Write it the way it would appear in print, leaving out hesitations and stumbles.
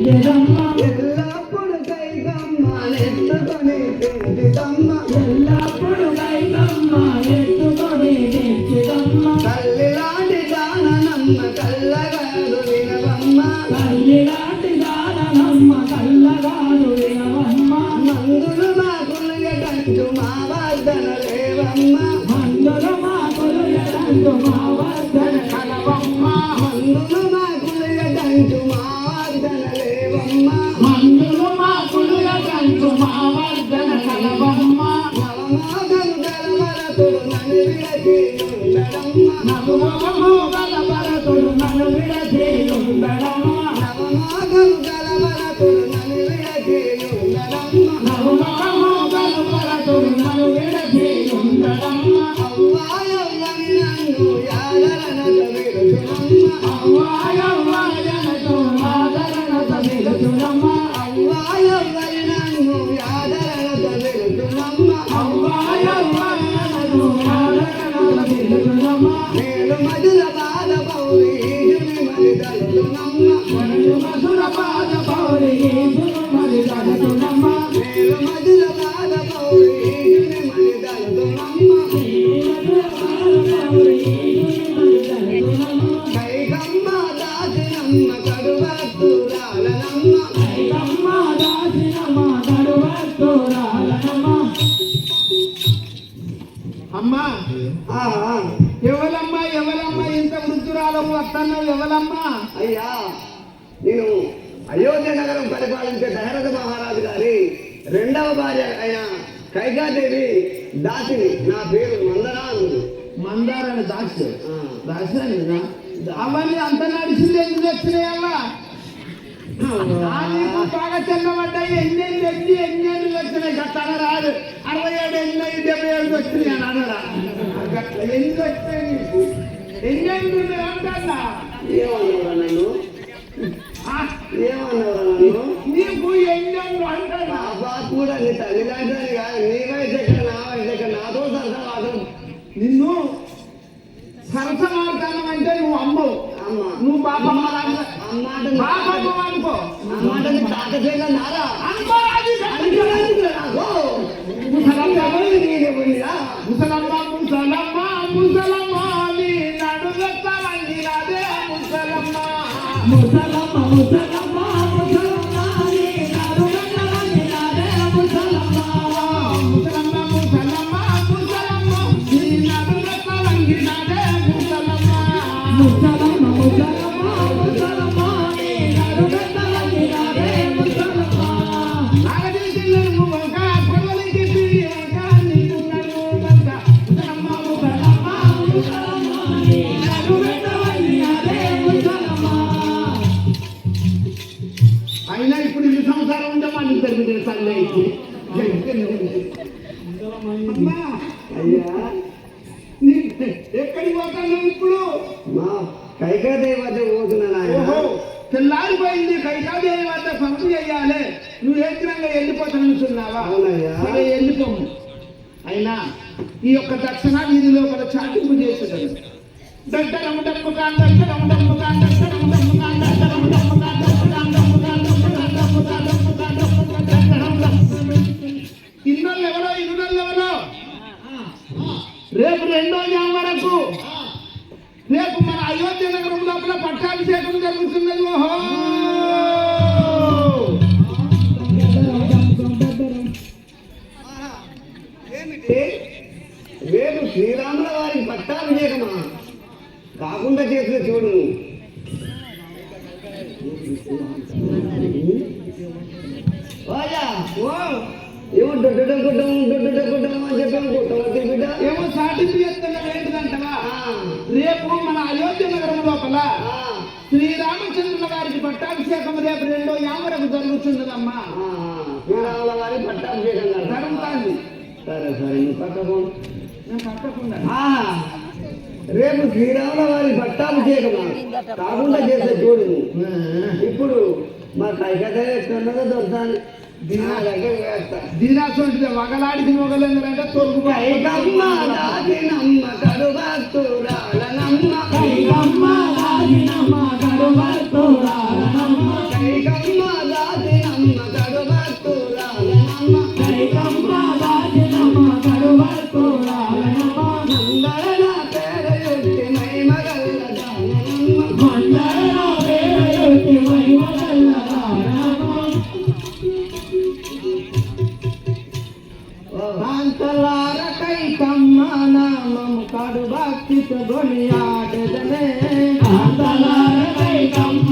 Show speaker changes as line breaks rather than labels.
ఎల్లప్పుడు కైకమ్మ నెత్తుకొని తెంచిదమ్మ తల్లి లాంటి దాననమ్మ కల్లగాడు వినవమ్మ మందులు మాకులు ఎడంచు మా వర్ధన లేవమ్మ మందులు మాకులు ఎడంచు మా వర్ధన కలవమ్మ నవమోగలు గలవరతుడు నన్ను విడచేయుండడమ్మ నవమోగలు గలవరతుడు నన్ను విడచేయుండడమ్మ అవ్వాయవ్వని నన్ను యాదరనత విడుచునమ్మ నేను మధుర పాద పౌరి మధుర పాద పౌరి నేను మధుర పాద పౌరి కైకమ్మ దాసినమ్మ కడువత్తురాలనమ్మ అమ్మా ఎవలమ్మా ఇంత వృద్ధురాలము వస్తున్నావు ఎవలమ్మా? అయ్యా నేను అయోధ్య నగరం పరిపాలించే దశరథ మహారాజు గారి రెండవ భార్య అయిన కైకాదేవి దాసిని. నా పేరు మందారాన్ని దాసి దాసినా అవన్నీ అంత నడిచింది ఎందుకు వచ్చినాయమ్మా? బాగా చెల్లబడ్డాయి. ఎన్నేళ్ళు వచ్చినాయి గట్ల రాదు. 67 ఎన్నో 77 వచ్చినాయి అని అనరా గట్ల ఎందుకు వచ్చినాయి? నీకు ఎన్నేళ్ళు అంటా ఏమన్నారా నన్ను? నీకు ఎన్నేళ్ళు అంటారా? కూడా నీ తల్లిదండ్రులు కాదు. నీ వయసు ఎక్కడ నా వయసు ఎక్కడ? నాతో సరసమాటం. నిన్ను సరసమాడతాను అంటే నువ్వు అమ్మవు. నువ్వు పాపమ్మ పాపమ్మ అనుకో. అమ్మాటని తాతచేగా నారా అనుకోరాదు. ముసలమ్మ ముసలమ్మ ముసలమ్మ నీ నడుగత్తవన్నీ అదే ముసలమ్మ ముసలమ్మ ముసలమ్మ ముసలమ్మ నీ నడుగత్తవన్నీ అదే ముసలమ్మ ముసలమ్మ ముసలమ్మ ముసలమ్మ నీ నడుగత్తవన్నీ అదే ముసలమ్మ ముసలమ్మ ముసలమ్మ ముసలమ్మ నీ నడుగత్తవన్నీ అదే ముసలమ్మ నాగదేశంలో ఒక కొలలికి తీయక నీకు నడుగత్త ముసలమ్మ ముసలమ్మ ముసలమ్మ నీ నడుగత్తవన్నీ అదే ముసలమ్మ. అయినా ఇప్పుడు ఈ సంసారం ఉంటే మన ఇద్దరు మీద తల్లి అయితే అయ్యా ఎక్కడికి పోతాను ఇప్పుడు? మా కైకాదేవి వద్ద పోతున్నా. తెల్లారిపోయింది. కైకాదేవి వద్ద పంపు చెయ్యాలి. నువ్వు ఏకంగా వెళ్ళిపోతాను చూస్తున్నావా? సరే వెళ్ళిపోము. అయినా ఈ యొక్క దక్షిణ వీధి లోపల చాటింపు చేసేదాన్ని దగ్గరము డప్పు కాండము డప్పు ఇన్నోళ్ళు ఎవరో రేపు 2వ జాము వరకు రేపు మన అయోధ్య నగరం లోపల పట్టాభిషేకం జరుగుతున్నది. ఓహో ఏమిటి? రేపు శ్రీరాముల వారికి పట్టాభిషేకమా? కాకుండా చేసిన చూడు. ఏమో దొడ్డుకుంటాం అని చెప్పాను. ఏమో సాటింపు చేస్తున్నావు ఏంటిదంటవా? రేపు మన అయోధ్య నగరం లోపల శ్రీరామచంద్రుల వారికి పట్టాభిషేకం రేపు 2వ జాము వరకు జరుగుతున్నదమ్మా. శ్రీరాముల వారి పట్టాభిషేకం జరుగుతుంది. సరే నువ్వు పట్టకుండా రేపు శ్రీరాముల వారి పట్టాభిషేకమా? కాకుండా చేసే చూడు. ఇప్పుడు మా కైకదేవి ఎక్కడున్నదో దొరుకుతాను. దీనాసంటే వగలాడికి మొగలేందంటే తొలుగు కైకమ్మ దాసినమ్మ కడువత్తురాలనమ్మ కైకమ్మ దాసినమ్మ కడువత్తురాలనమ్మ కైకమ్మ నామము కాడు భక్తితో గొనియాడెదనే
కాంతలార కైకమ్మ